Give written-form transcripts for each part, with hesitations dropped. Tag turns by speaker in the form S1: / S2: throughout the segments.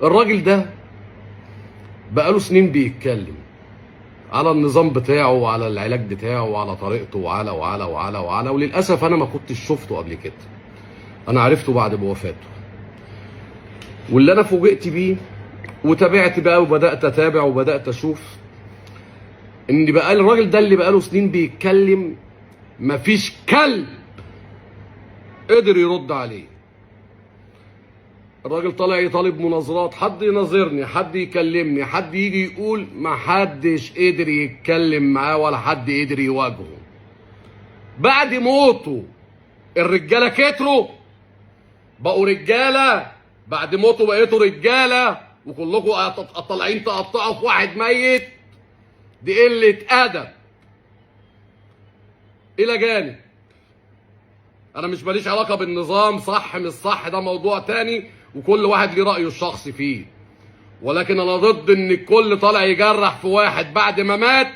S1: الراجل ده بقاله سنين بيتكلم على النظام بتاعه وعلى العلاج بتاعه وعلى طريقته وعلى وللاسف انا ما كنتش شفته قبل كده. انا عرفته بعد وفاته، واللي انا فوجئت بيه وتابعت بقى وبدات اتابع وبدات اشوف ان بقى الراجل ده اللي بقاله سنين بيتكلم مفيش كلب قدر يرد عليه. الراجل طالع يطالب مناظرات، حد يناظرني، حد يكلمني، حد يجي يقول، محدش قدر يتكلم معاه ولا حد قدر يواجهه. بعد موته الرجاله كتروا، بقوا رجاله. بعد موته بقيتوا رجاله وكلكم طالعين تقطعوا في واحد ميت. دي قله ادب. الى جانب انا مش ماليش علاقه بالنظام، صح مش صح ده موضوع تاني وكل واحد ليه رايه الشخصي فيه، ولكن انا ضد ان الكل طالع يجرح في واحد بعد ما مات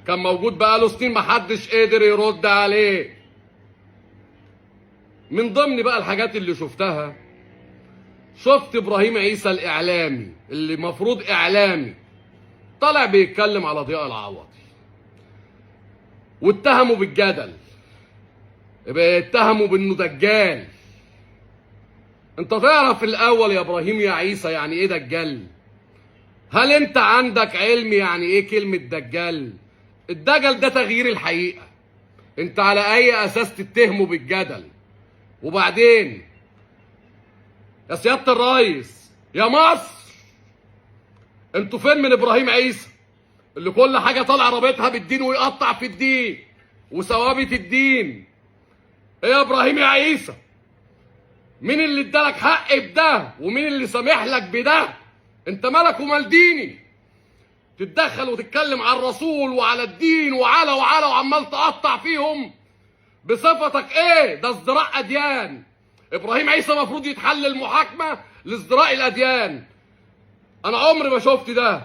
S1: كان موجود بقاله سنين محدش قدر يرد عليه. من ضمن بقى الحاجات اللي شفتها، شفت ابراهيم عيسى الاعلامي اللي مفروض اعلامي طالع بيتكلم على ضياء العوضي واتهموا بالجدل، اتهموا بانه دجال. انت تعرف الاول يا ابراهيم يا عيسى يعني ايه دجال؟ هل انت عندك علم يعني ايه كلمة دجال؟ الدجل ده تغيير الحقيقة. انت على اي اساس تتهمه بالجدل؟ وبعدين يا سيادة الريس يا مصر، انتوا فين من ابراهيم عيسى اللي كل حاجة طالع رابطها بالدين ويقطع في الدين وثوابت الدين؟ ايه يا ابراهيم يا عيسى؟ مين اللي ادالك حق بده ومين اللي سامح لك بده؟ انت مالك ومال ديني تتدخل وتتكلم على الرسول وعلى الدين وعلى وعمال تقطع فيهم بصفتك ايه؟ ده ازدراء اديان. ابراهيم عيسى المفروض يتحل المحاكمه لازدراء الاديان. انا عمري ما شفت ده.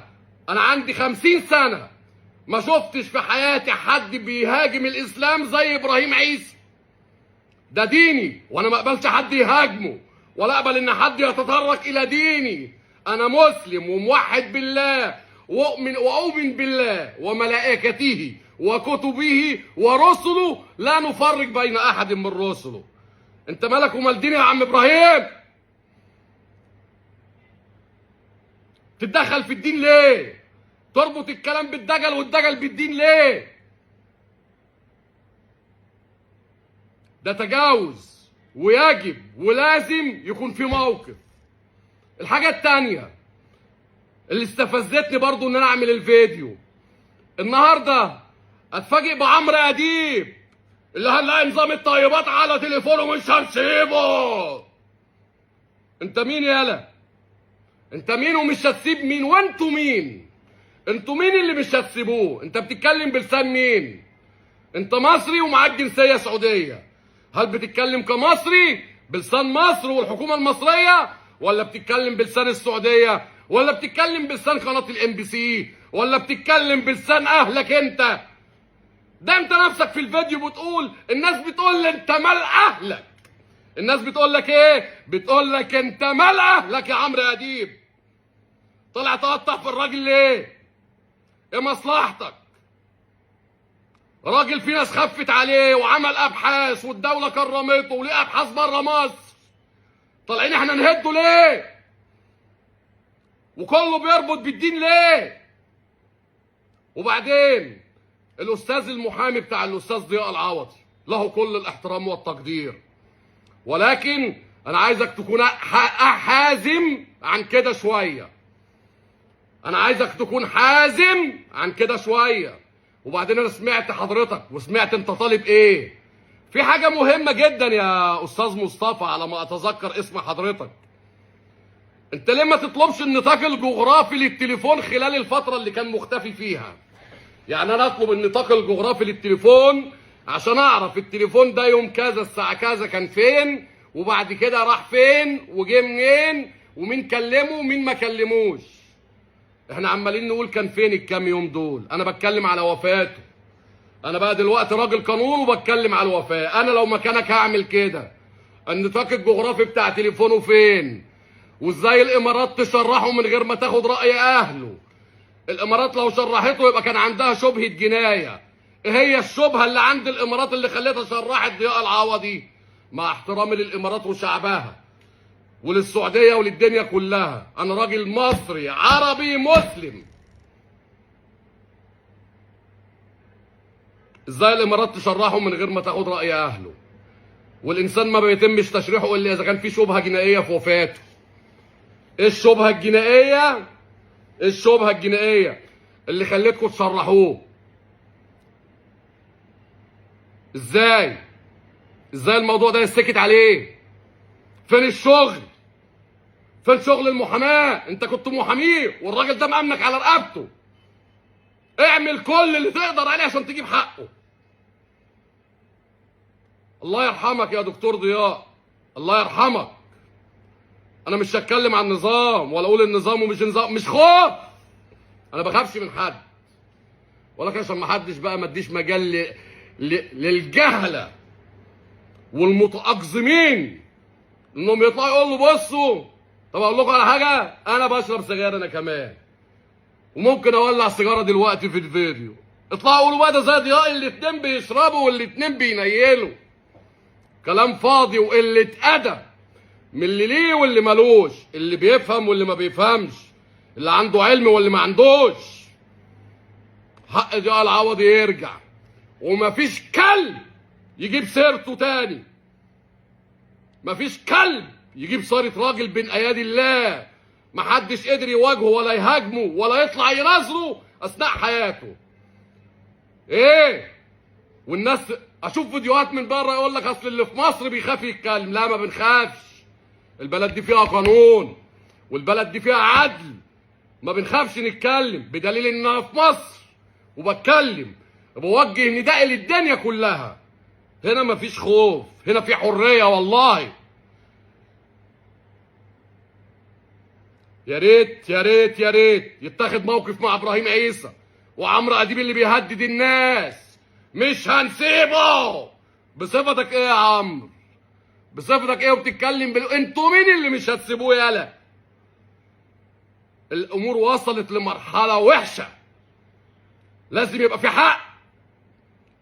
S1: انا عندي 50 سنه ما شفتش في حياتي حد بيهاجم الاسلام زي ابراهيم عيسى. ده ديني وانا ما اقبلش حد يهاجمه ولا اقبل ان حد يتطرق الى ديني. انا مسلم وموحد بالله واؤمن بالله وملائكته وكتبه ورسله لا نفرق بين احد من رسله. انت مالك ومال ديني يا عم ابراهيم؟ تتدخل في الدين ليه؟ تربط الكلام بالدجل والدجل بالدين ليه؟ ده تجاوز ويجب ولازم يكون في موقف. الحاجة التانية اللي استفزتني برضو ان انا اعمل الفيديو النهارده، اتفاجئ بعمرو اديب اللي هنلاقي نظام الطيبات على تليفونه مش هنسيبه. انت مين يالا؟ انت مين ومش هتسيب مين؟ وانتوا مين؟ انتوا مين اللي مش هتسيبوه؟ انت بتتكلم بلسان مين؟ انت مصري ومعاك جنسية سعودية. هل بتتكلم كمصري بلسان مصر والحكومة المصرية، ولا بتتكلم بلسان السعودية، ولا بتتكلم بلسان قناة الMBC، ولا بتتكلم بلسان اهلك انت؟ ده انت نفسك في الفيديو بتقول الناس بتقول لي انت مال اهلك. الناس بتقول لك ايه؟ بتقول لك انت مال اهلك يا عمرو اديب. طلع تقطع في الراجل ليه؟ ايه مصلحتك؟ راجل في ناس خفت عليه وعمل ابحاث والدوله كرمته وليه ابحاث بره مصر. طالعين احنا نهده ليه؟ وكله بيربط بالدين ليه؟ وبعدين الاستاذ المحامي بتاع الاستاذ ضياء العوضي له كل الاحترام والتقدير، ولكن انا عايزك تكون حازم عن كده شويه. انا عايزك تكون حازم عن كده شويه. وبعدين انا سمعت حضرتك وسمعت انت طالب ايه. في حاجه مهمه جدا يا استاذ مصطفى على ما اتذكر اسم حضرتك، انت ليه ما تطلبش النطاق الجغرافي للتليفون خلال الفتره اللي كان مختفي فيها؟ يعني انا اطلب النطاق الجغرافي للتليفون عشان اعرف التليفون ده يوم كذا الساعه كذا كان فين، وبعد كده راح فين وجه منين ومين كلمه ومين ما كلموش. احنا عمالين نقول كان فين الكام يوم دول. انا بتكلم على وفاته. انا بقى دلوقتي راجل قانون وبتكلم على الوفاه. انا لو مكانك هعمل كده. النطاق الجغرافي بتاع تليفونه فين، وازاي الامارات تشرحه من غير ما تاخد راي اهله. الامارات لو شرحته يبقى كان عندها شبهه جنايه. ايه هي الشبهه اللي عند الامارات اللي خلتها شرحت ضياء العوضي؟ مع احترامي للامارات وشعبها وللسعوديه وللدنيا كلها، انا راجل مصري عربي مسلم. ازاي الامارات تشرحه من غير ما تاخد راي اهله؟ والانسان ما بيتمش تشريحه الا اذا كان في شبهه جنائيه في وفاته. ايه الشبهه الجنائيه؟ ايه الشبهه الجنائيه اللي خلتكم تشرحوه؟ ازاي الموضوع ده يسكت عليه؟ فين الشغل؟ فين شغل المحاماه؟ انت كنت محاميه والراجل ده مأمنك على رقبته. اعمل كل اللي تقدر عليه عشان تجيب حقه. الله يرحمك يا دكتور ضياء، الله يرحمك. انا مش هتكلم عن النظام ولا اقول النظام ومش نظام، مش خوف. انا بخافش من حد، ولكن عشان ما حدش بقى ما اديش مجال للجهله والمتأقزمين انهم يطلعوا يقولوا بصوا. طب اقول لكم على حاجه، انا بشرب سجاير انا كمان، وممكن اولع سيجاره دلوقتي في الفيديو. اطلعوا قولوا بقى ده زي ضياء الاتنين بيشربوا والاتنين بينيلوا. كلام فاضي وقله ادب من اللي ليه واللي مالوش، اللي بيفهم واللي ما بيفهمش، اللي عنده علم واللي ما عندوش. حق ضياء العوضي يرجع، ومفيش كلب يجيب سيرته تاني. مفيش كلب يجيب سيرة راجل بين ايادي الله محدش قدر يواجهه ولا يهاجمه ولا يطلع يناظره اثناء حياته. ايه؟ والناس اشوف فيديوهات من بره يقول لك اصل اللي في مصر بيخاف يتكلم. لا، ما بنخافش. البلد دي فيها قانون والبلد دي فيها عدل، ما بنخافش نتكلم، بدليل ان انا في مصر وبتكلم وبوجه نداء للدنيا كلها. هنا مفيش خوف، هنا في حريه والله. يا ريت يا ريت يا ريت يتاخد موقف مع ابراهيم عيسى وعمرو اديب اللي بيهدد الناس. مش هنسيبه. بصفتك ايه يا عمرو؟ بصفتك ايه وبتتكلم انتوا مين اللي مش هتسيبوه؟ يالا الامور وصلت لمرحله وحشه، لازم يبقى في حق.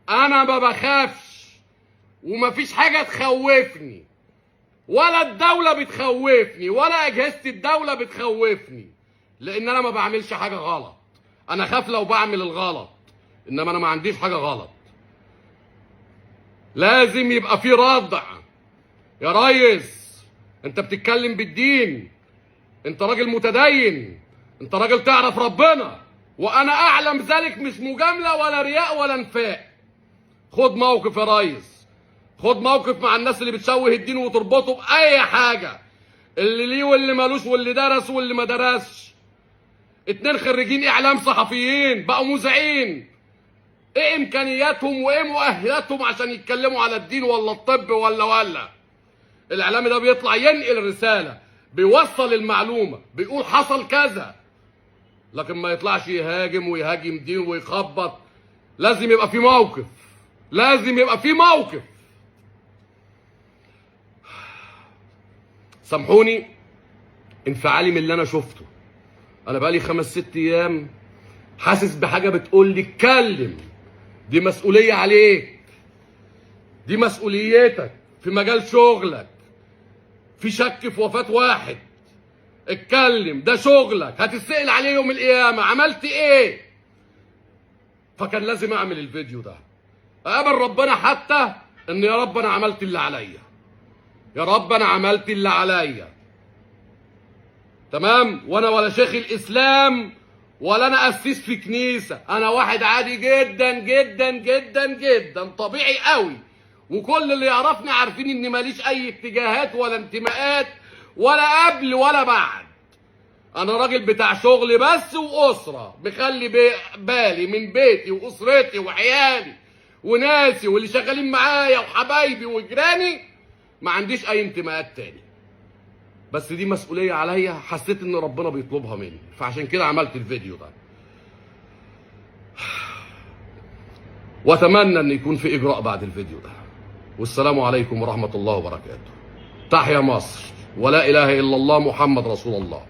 S1: انا ما بخافش ومفيش حاجه تخوفني، ولا الدوله بتخوفني ولا اجهزه الدوله بتخوفني، لان انا ما بعملش حاجه غلط. انا خاف لو بعمل الغلط، انما انا ما عنديش حاجه غلط. لازم يبقى في ردع يا ريس. انت بتتكلم بالدين، انت راجل متدين، انت راجل تعرف ربنا، وانا اعلم ذلك. مش مجامله ولا رياء ولا نفاق. خد موقف يا ريس، خد موقف مع الناس اللي بتشوه الدين وتربطه باي حاجه، اللي ليه واللي مالوش واللي درس واللي ما درسش. 2 خريجين اعلام صحفيين بقوا مذيعين. ايه امكانياتهم وايه مؤهلاتهم عشان يتكلموا على الدين ولا الطب ولا الاعلامي ده بيطلع ينقل رساله، بيوصل المعلومه، بيقول حصل كذا، لكن ما يطلعش يهاجم ويهاجم دين ويخبط. لازم يبقى في موقف، لازم يبقى في موقف. سامحوني انفعالي من اللي انا شفته. انا بقالي 5 6 ايام حاسس بحاجه بتقول لي اتكلم. دي مسؤوليه عليك، دي مسؤوليتك في مجال شغلك. في شك في وفاه واحد، اتكلم، ده شغلك، هتسأل عليه يوم القيامه. عملت ايه؟ فكان لازم اعمل الفيديو ده، اقابل ربنا حتى ان يا رب انا عملت اللي عليا، يا رب انا عملت اللي عليا. تمام؟ وانا ولا شيخ الاسلام ولا انا قسيس في كنيسه، انا واحد عادي جدا جدا جدا جدا، طبيعي قوي. وكل اللي يعرفني عارفين اني ماليش اي اتجاهات ولا انتماءات ولا قبل ولا بعد. انا راجل بتاع شغل بس واسره، بخلي بالي من بيتي واسرتي وعيالي وناسي واللي شغالين معايا وحبايبي وجيراني. ما عنديش اي انتماءات تاني، بس دي مسؤوليه عليا، حسيت ان ربنا بيطلبها مني، فعشان كده عملت الفيديو ده. واتمنى ان يكون في اجراء بعد الفيديو ده. والسلام عليكم ورحمه الله وبركاته. تحيا مصر. ولا إله إلا الله محمد رسول الله.